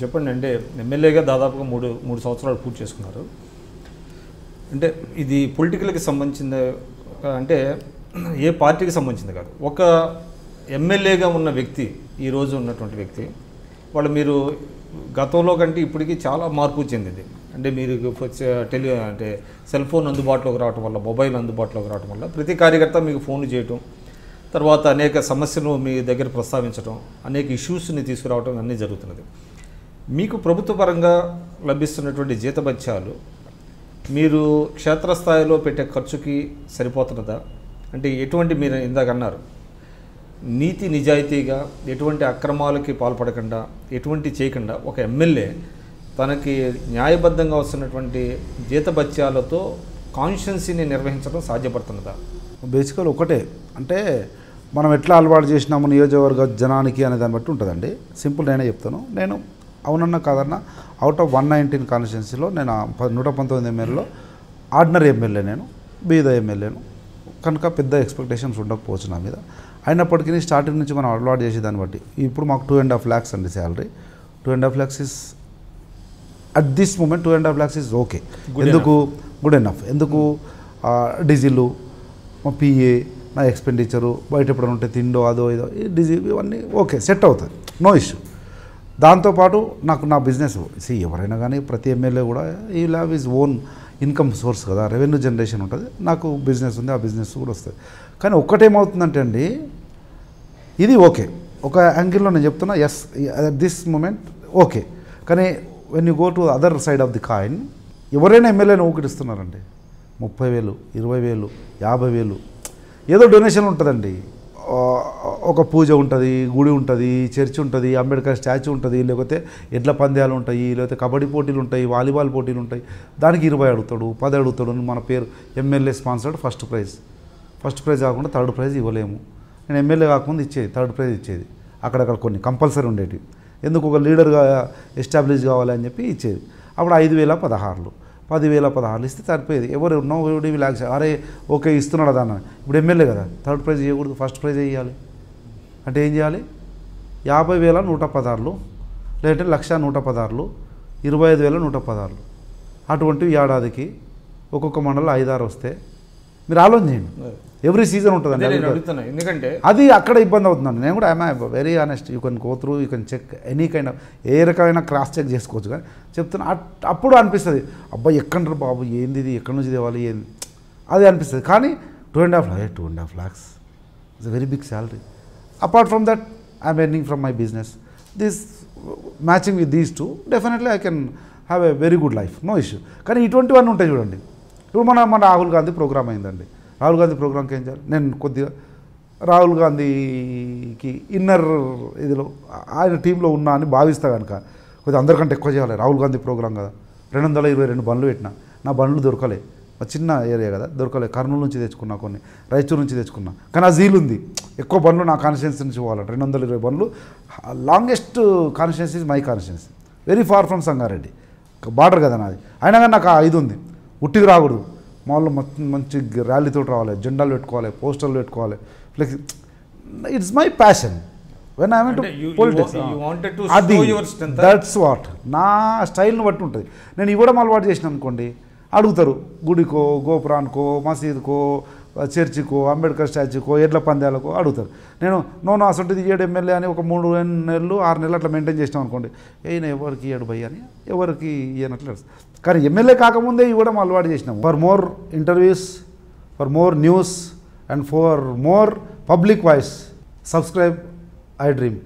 చెప్పండి, అంటే ఎమ్మెల్యేగా దాదాపుగా మూడు సంవత్సరాలు పూర్తి చేసుకున్నారు. అంటే ఇది పొలిటికల్కి సంబంధించింది, అంటే ఏ పార్టీకి సంబంధించింది కాదు. ఒక ఎమ్మెల్యేగా ఉన్న వ్యక్తి, ఈరోజు ఉన్నటువంటి వ్యక్తి, వాళ్ళు మీరు గతంలో కంటే ఇప్పటికీ చాలా మార్పు చెందింది. అంటే మీరు అంటే సెల్ ఫోన్ అందుబాటులోకి రావడం వల్ల, మొబైల్ అందుబాటులోకి రావడం వల్ల ప్రతి కార్యకర్త మీకు ఫోన్లు చేయటం, తర్వాత అనేక సమస్యలు మీ దగ్గర ప్రస్తావించడం, అనేక ఇష్యూస్ని తీసుకురావడం అన్నీ జరుగుతున్నది. మీకు ప్రభుత్వ పరంగా లభిస్తున్నటువంటి జీతభత్యాలు మీరు క్షేత్రస్థాయిలో పెట్టే ఖర్చుకి సరిపోతున్నదా? అంటే ఎటువంటి, మీరు ఇందాక అన్నారు, నీతి నిజాయితీగా ఎటువంటి అక్రమాలకి పాల్పడకుండా, ఎటువంటి చేయకుండా ఒక ఎమ్మెల్యే తనకి న్యాయబద్ధంగా వస్తున్నటువంటి జీతభత్యాలతో కాన్స్టిట్యున్సీని నిర్వహించడం సాధ్యపడుతున్నదా? బేసికల్ ఒకటే, అంటే మనం ఎట్లా అలవాటు చేసినాము నియోజకవర్గ జనానికి అనే దాన్ని బట్టి ఉంటుందండి. సింపుల్ నేనే చెప్తాను. నేను అవునన్నా కాదన్నా అవుట్ ఆఫ్ 119 కాన్స్టిట్యున్సీలో నేను 119 ఎమ్మెల్యేలో ఆర్డినరీ ఎమ్మెల్యే, నేను బీద ఎమ్మెల్యేను కనుక పెద్ద ఎక్స్పెక్టేషన్స్ ఉండకపోవచ్చు నా మీద. అయినప్పటికీ స్టార్టింగ్ నుంచి మనం అలవాటు చేసేదాన్ని బట్టి ఇప్పుడు మాకు 2.5 lakhs అండి salary. 2.5 lakhs is at this moment 2.5 lakhs is okay. ఎందుకు గుడ్ ఎనఫ్? ఎందుకు డీజిల్, మా పిఏ, నా ఎక్స్పెండిచరు, బయట ఎప్పుడైనా ఉంటే తిండో అదో ఇదో డీజిల్ ఇవన్నీ ఓకే, సెట్ అవుతుంది, నో ఇష్యూ. దాంతోపాటు నాకు నా బిజినెస్ ఎవరైనా కానీ ప్రతి ఎమ్మెల్యే కూడా ఈ ల్యావ్ ఈజ్ ఓన్ ఇన్కమ్ సోర్స్ కదా, రెవెన్యూ జనరేషన్ ఉంటుంది. నాకు బిజినెస్ ఉంది, ఆ బిజినెస్ కూడా వస్తుంది. కానీ ఒక్కటేమవుతుందంటే అండి, ఇది ఓకే ఒక యాంగిల్లో నేను చెప్తున్నా, yes at this moment okay. కానీ when you go to other side of the coin, ఎవరైనా ఎమ్మెల్యేని ఊకిడిస్తున్నారండి. 30,000, 20,000, 50,000 ఏదో డొనేషన్ ఉంటుందండి. ఒక పూజ ఉంటుంది, గుడి ఉంటుంది, చర్చ్ ఉంటుంది, అంబేద్కర్ స్టాచ్యూ ఉంటుంది, లేకపోతే ఎడ్ల పందాలు ఉంటాయి, లేకపోతే కబడ్డీ పోటీలు ఉంటాయి, వాలీబాల్ పోటీలు ఉంటాయి. దానికి 20 అడుగుతాడు, 10 అడుగుతాడు. మన పేరు ఎమ్మెల్యే స్పాన్సర్డ్ ఫస్ట్ ప్రైజ్ కాకుండా థర్డ్ ప్రైజ్ ఇవ్వలేము. నేను ఎమ్మెల్యే కాకముందు ఇచ్చేది, థర్డ్ ప్రైజ్ ఇచ్చేది. అక్కడక్కడ కొన్ని కంపల్సరీ ఉండేవి. ఎందుకు ఒక లీడర్గా ఎస్టాబ్లిష్ కావాలి అని చెప్పి ఇచ్చేది. అప్పుడు 5,016, 10,016 ఇస్తే సరిపోయేది. ఎవరు నోడి ల్యాక్స్, అరే ఓకే ఇస్తున్నాడు దాన్ని. ఇప్పుడు ఎమ్మెల్యే కదా, థర్డ్ ప్రైజ్ ఇవ్వకూడదు, ఫస్ట్ ప్రైజ్ ఇవ్వాలి. అంటే ఏం చేయాలి? 50,116, లేదంటే 1,116, 25,116. అటువంటివి ఏడాదికి ఒక్కొక్క మండలం 5-6 వస్తే మీరు ఆలోచన చేయండి. ఎవ్రీ సీజన్ ఉంటుందండి. ఎందుకంటే అది అక్కడ ఇబ్బంది అవుతుందండి. నేను కూడా I'm very honest. You can go through, you can check any kind of, ఏ రకమైన క్రాస్ చెక్ చేసుకోవచ్చు. కానీ చెప్తున్నా, అప్పుడు అనిపిస్తుంది అబ్బాయి ఎక్కడ బాబు ఏంది ఇది, ఎక్కడి నుంచి తేవాలి ఏంది, అది అనిపిస్తుంది. కానీ 2.5 lakhs it's a very big salary. Apart from that I'm earning from my business. This matching with these two definitely I can have a very good life, no issue. కానీ ఇటువంటివన్నీ ఉంటాయి చూడండి. ఇప్పుడు మన రాహుల్ గాంధీ ప్రోగ్రామ్ అయిందండి. రాహుల్ గాంధీ ప్రోగ్రామ్కి ఏం చేయాలి? నేను కొద్దిగా రాహుల్ గాంధీకి ఇన్నర్ ఇదిలో ఆయన టీంలో ఉన్నా అని భావిస్తా కనుక కొద్దిగా అందరికంటే ఎక్కువ చేయాలి. రాహుల్ గాంధీ ప్రోగ్రామ్ కదా, 222 బండ్లు పెట్టినా, నా బండ్లు దొరకలే. చిన్న ఏరియా కదా, దొరకలే. కర్నూలు నుంచి తెచ్చుకున్నా, కొన్ని రాయచూరు నుంచి తెచ్చుకున్నా. కానీ ఆ జీల్ ఉంది, ఎక్కువ బండ్లు నా కాన్స్టిట్యున్సీ నుంచి పోవాలంటే 220 బండ్లు. Longest constituency my constituency, very far from Sangareddy, border కదా నాది. అయినా కానీ నాకు 5 ఉంది. ఉట్టికి రాకూడదు, మామూలు మంచి ర్యాలీతో రావాలి, జెండాలు పెట్టుకోవాలి, పోస్టర్లు పెట్టుకోవాలి. Like it's my passion when I went to politics. అది దట్స్ వాట్ నా స్టైల్ని బట్టి ఉంటుంది. నేను ఇవ్వడం అలవాటు చేసిన అనుకోండి, అడుగుతారు గుడికో, గోపురానికో, మసీదుకో, చర్చికో, అంబేద్కర్ స్టాచ్యూకో, ఎడ్ల పందాలకో అడుగుతారు. నేను నోను అసలు ఇయ్యడు ఎమ్మెల్యే అని ఒక 3 నెలలు 6 నెలలు అట్లా మెయింటైన్ చేసినాం అనుకోండి, ఈయన ఎవరికి ఇయ్యడు భయ్య అని, ఎవరికి ఇయ్యనట్లు. కానీ ఎమ్మెల్యే కాకముందే ఇవ్వడం అలవాటు చేసినాం. For more interviews, for more news and for more public voice, subscribe I dream.